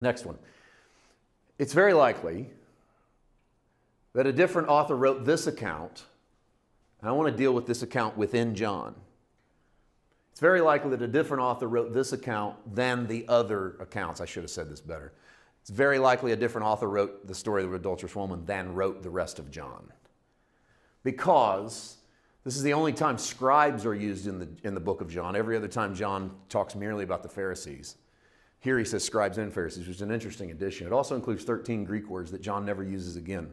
Next one. It's very likely that a different author wrote this account, and I want to deal with this account within John. It's very likely that a different author wrote this account than the other accounts. I should have said this better. It's very likely a different author wrote the story of the adulterous woman than wrote the rest of John. Because this is the only time scribes are used in the book of John. Every other time John talks merely about the Pharisees. Here he says scribes and Pharisees, which is an interesting addition. It also includes 13 Greek words that John never uses again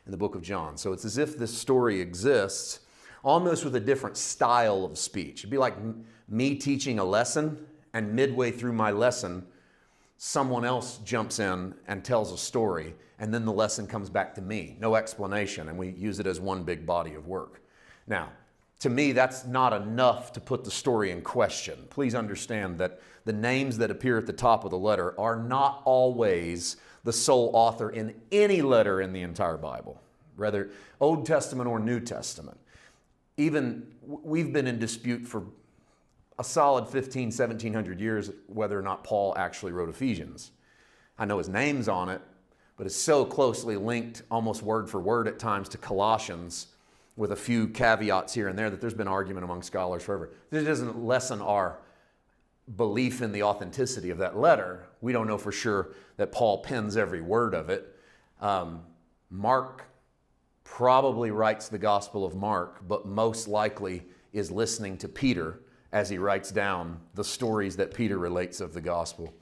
in the book of John. So it's as if this story exists almost with a different style of speech. It'd be like me teaching a lesson, and midway through my lesson, someone else jumps in and tells a story, and then the lesson comes back to me. No explanation, and we use it as one big body of work. Now, to me, that's not enough to put the story in question. Please understand that the names that appear at the top of the letter are not always the sole author in any letter in the entire Bible, whether Old Testament or New Testament. Even we've been in dispute for a solid 1700 years whether or not Paul actually wrote Ephesians. I know his name's on it, but it's so closely linked, almost word for word at times, to Colossians, with a few caveats here and there, that there's been argument among scholars forever. This doesn't lessen our belief in the authenticity of that letter. We don't know for sure that Paul pens every word of it. Mark probably writes the Gospel of Mark, but most likely is listening to Peter as he writes down the stories that Peter relates of the Gospel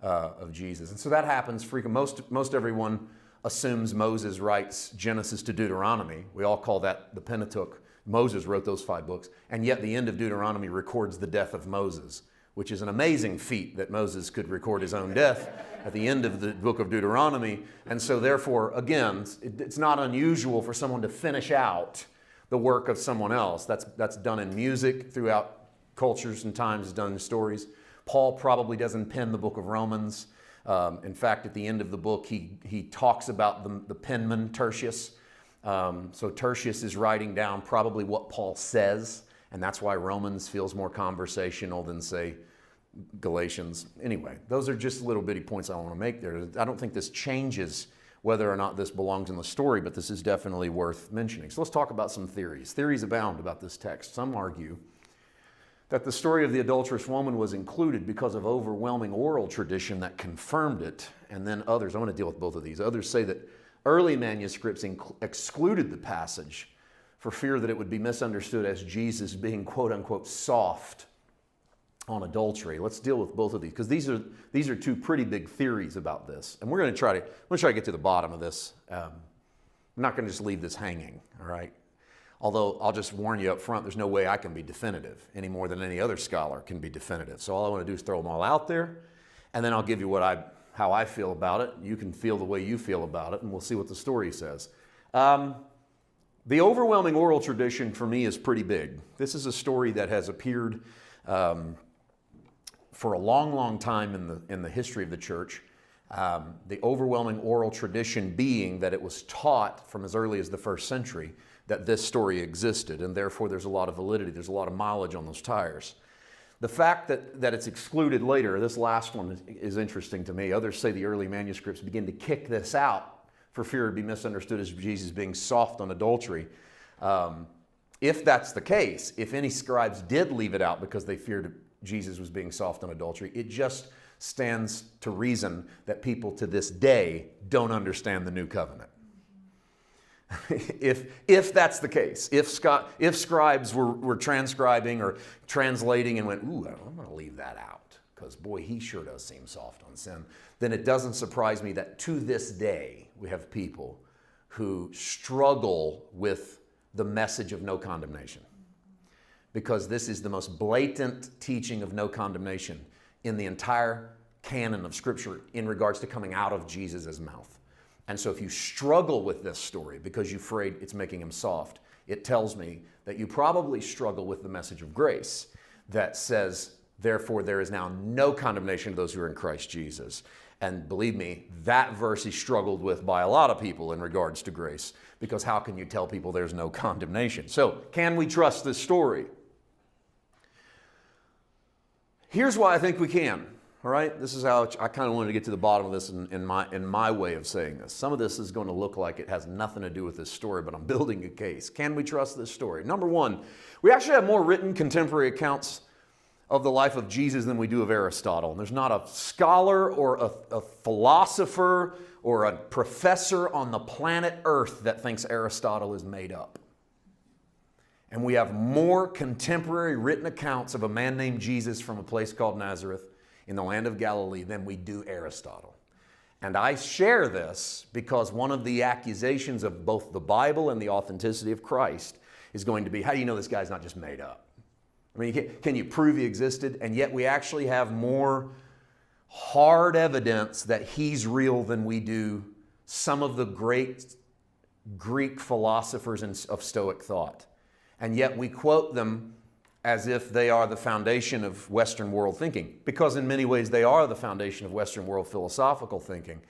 of Jesus. And so that happens frequently. Most everyone assumes Moses writes Genesis to Deuteronomy. We all call that the Pentateuch. Moses wrote those 5 books, and yet the end of Deuteronomy records the death of Moses, which is an amazing feat that Moses could record his own death at the end of the book of Deuteronomy. And so therefore, again, it's not unusual for someone to finish out the work of someone else. That's done in music throughout cultures and times, done in stories. Paul probably doesn't pen the book of Romans. In fact, at the end of the book, he talks about the penman Tertius. So Tertius is writing down probably what Paul says, and that's why Romans feels more conversational than, say, Galatians. Anyway, those are just little bitty points I want to make there. I don't think this changes whether or not this belongs in the story, but this is definitely worth mentioning. So let's talk about some theories. Theories abound about this text. Some argue that the story of the adulterous woman was included because of overwhelming oral tradition that confirmed it, and then others, I want to deal with both of these, others say that early manuscripts excluded the passage for fear that it would be misunderstood as Jesus being quote-unquote soft on adultery. Let's deal with both of these, because these are two pretty big theories about this, and we're going to try to get to the bottom of this. I'm not going to just leave this hanging, all right? Although I'll just warn you up front, there's no way I can be definitive any more than any other scholar can be definitive. So all I want to do is throw them all out there, and then I'll give you how I feel about it. You can feel the way you feel about it, and we'll see what the story says. The overwhelming oral tradition for me is pretty big. This is a story that has appeared for a long, long time in the history of the church. The overwhelming oral tradition being that it was taught from as early as the 1st century that this story existed, and therefore there's a lot of validity, there's a lot of mileage on those tires. The fact that it's excluded later, this last one is interesting to me. Others say the early manuscripts begin to kick this out for fear it would be misunderstood as Jesus being soft on adultery. If that's the case, if any scribes did leave it out because they feared Jesus was being soft on adultery, it just stands to reason that people to this day don't understand the new covenant. If that's the case, if scribes were transcribing or translating and went, ooh, I'm going to leave that out because boy, he sure does seem soft on sin, then it doesn't surprise me that to this day we have people who struggle with the message of no condemnation, because this is the most blatant teaching of no condemnation in the entire canon of Scripture in regards to coming out of Jesus' mouth. And so if you struggle with this story because you're afraid it's making him soft, it tells me that you probably struggle with the message of grace that says, therefore there is now no condemnation to those who are in Christ Jesus. And believe me, that verse is struggled with by a lot of people in regards to grace, because how can you tell people there's no condemnation? So can we trust this story? Here's why I think we can. All right, this is how I kind of wanted to get to the bottom of this in my way of saying this. Some of this is going to look like it has nothing to do with this story, but I'm building a case. Can we trust this story? Number one, we actually have more written contemporary accounts of the life of Jesus than we do of Aristotle. And there's not a scholar or a philosopher or a professor on the planet Earth that thinks Aristotle is made up. And we have more contemporary written accounts of a man named Jesus from a place called Nazareth in the land of Galilee than we do Aristotle. And I share this because one of the accusations of both the Bible and the authenticity of Christ is going to be, how do you know this guy's not just made up? I mean, can you prove he existed? And yet we actually have more hard evidence that he's real than we do some of the great Greek philosophers of Stoic thought. And yet we quote them as if they are the foundation of Western world thinking, because in many ways they are the foundation of Western world philosophical thinking.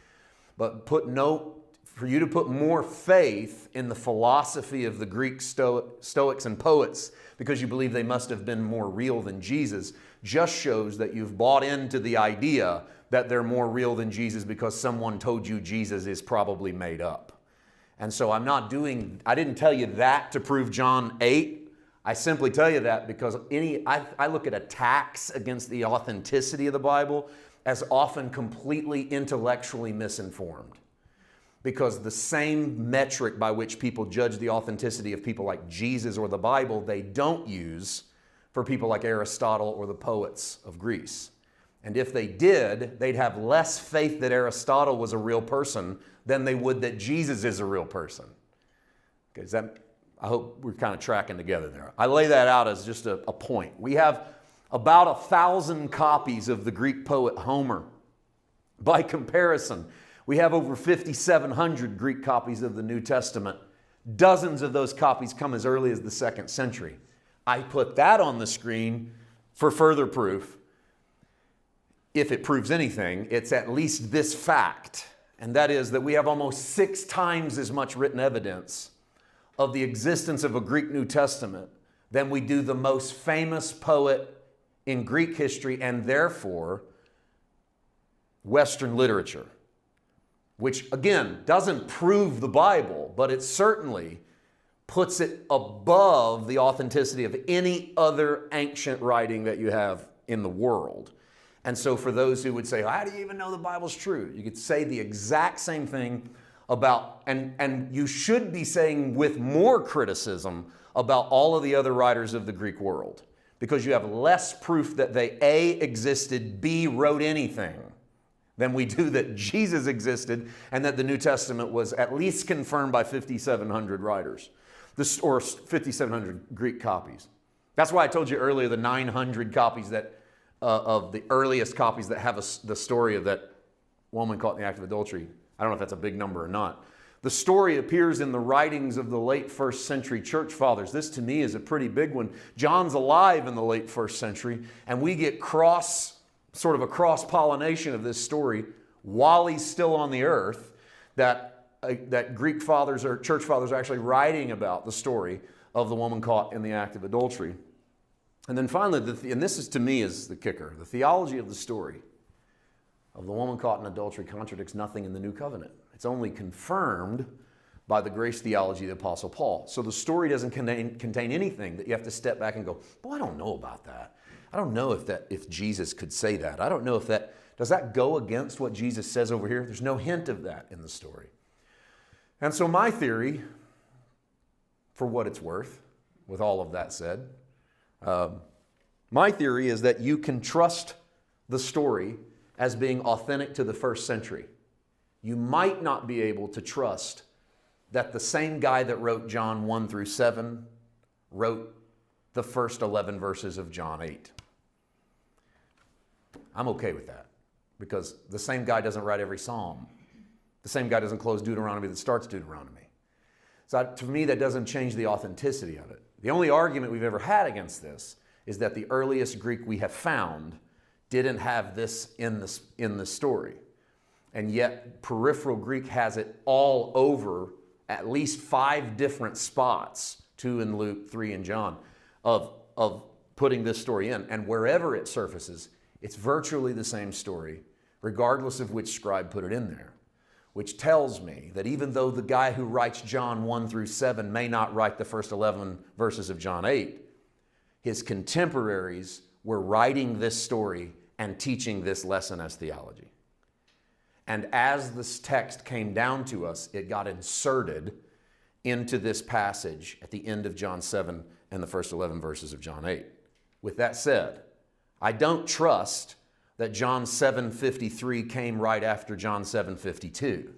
But for you to put more faith in the philosophy of the Greek Stoics and poets because you believe they must have been more real than Jesus just shows that you've bought into the idea that they're more real than Jesus because someone told you Jesus is probably made up. And so I didn't tell you that to prove John 8. I simply tell you that because I look at attacks against the authenticity of the Bible as often completely intellectually misinformed. Because the same metric by which people judge the authenticity of people like Jesus or the Bible, they don't use for people like Aristotle or the poets of Greece. And if they did, they'd have less faith that Aristotle was a real person than they would that Jesus is a real person. Okay, I hope we're kind of tracking together there. I lay that out as just a point. We have about 1,000 copies of the Greek poet Homer. By comparison, we have over 5,700 Greek copies of the New Testament. Dozens of those copies come as early as the 2nd century. I put that on the screen for further proof. If it proves anything, it's at least this fact, and that is that we have almost 6 times as much written evidence of the existence of a Greek New Testament than we do the most famous poet in Greek history and therefore Western literature. Which, again, doesn't prove the Bible, but it certainly puts it above the authenticity of any other ancient writing that you have in the world. And so for those who would say, how do you even know the Bible's true? You could say the exact same thing about, and you should be saying with more criticism about all of the other writers of the Greek world, because you have less proof that they A, existed, B, wrote anything, than we do that Jesus existed and that the New Testament was at least confirmed by 5,700 writers, or 5,700 Greek copies. That's why I told you earlier the 900 copies that of the earliest copies that have the story of that woman caught in the act of adultery. I don't know if that's a big number or not. The story appears in the writings of the late 1st century church fathers. This to me is a pretty big one. John's alive in the late 1st century, and we get sort of a cross-pollination of this story while he's still on the earth, that Greek fathers or church fathers are actually writing about the story of the woman caught in the act of adultery. And then finally, and this is to me is the kicker, the theology of the story of the woman caught in adultery contradicts nothing in the New Covenant. It's only confirmed by the grace theology of the Apostle Paul. So the story doesn't contain anything that you have to step back and go, I don't know about that. I don't know if Jesus could say that. I don't know if does that go against what Jesus says over here? There's no hint of that in the story. And so my theory, for what it's worth, with all of that said, my theory is that you can trust the story as being authentic to the 1st century. You might not be able to trust that the same guy that wrote John 1 through 7 wrote the first 11 verses of John 8. I'm okay with that because the same guy doesn't write every psalm. The same guy doesn't close Deuteronomy that starts Deuteronomy. So to me, that doesn't change the authenticity of it. The only argument we've ever had against this is that the earliest Greek we have found didn't have this in the story. And yet peripheral Greek has it all over at least 5 different spots, 2 in Luke, 3 in John, of putting this story in. And wherever it surfaces, It's virtually the same story, regardless of which scribe put it in there, which tells me that even though the guy who writes John 1 through 7 may not write the first 11 verses of John 8, his contemporaries were writing this story and teaching this lesson as theology. And as this text came down to us, it got inserted into this passage at the end of John 7 and the first 11 verses of John 8. With that said, I don't trust that John 7:53 came right after John 7:52.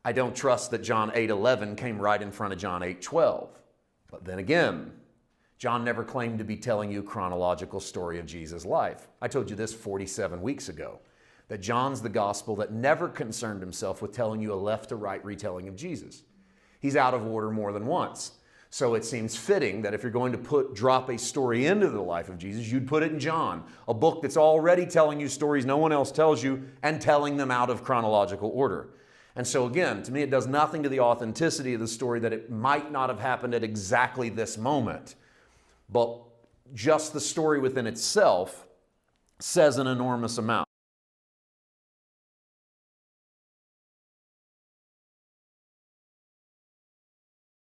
I don't trust that John 8:11 came right in front of John 8:12. But then again, John never claimed to be telling you a chronological story of Jesus' life. I told you this 47 weeks ago, that John's the gospel that never concerned himself with telling you a left to right retelling of Jesus. He's out of order more than once. So it seems fitting that if you're going to drop a story into the life of Jesus, you'd put it in John, a book that's already telling you stories no one else tells you and telling them out of chronological order. And so again, to me, it does nothing to the authenticity of the story that it might not have happened at exactly this moment. But just the story within itself says an enormous amount.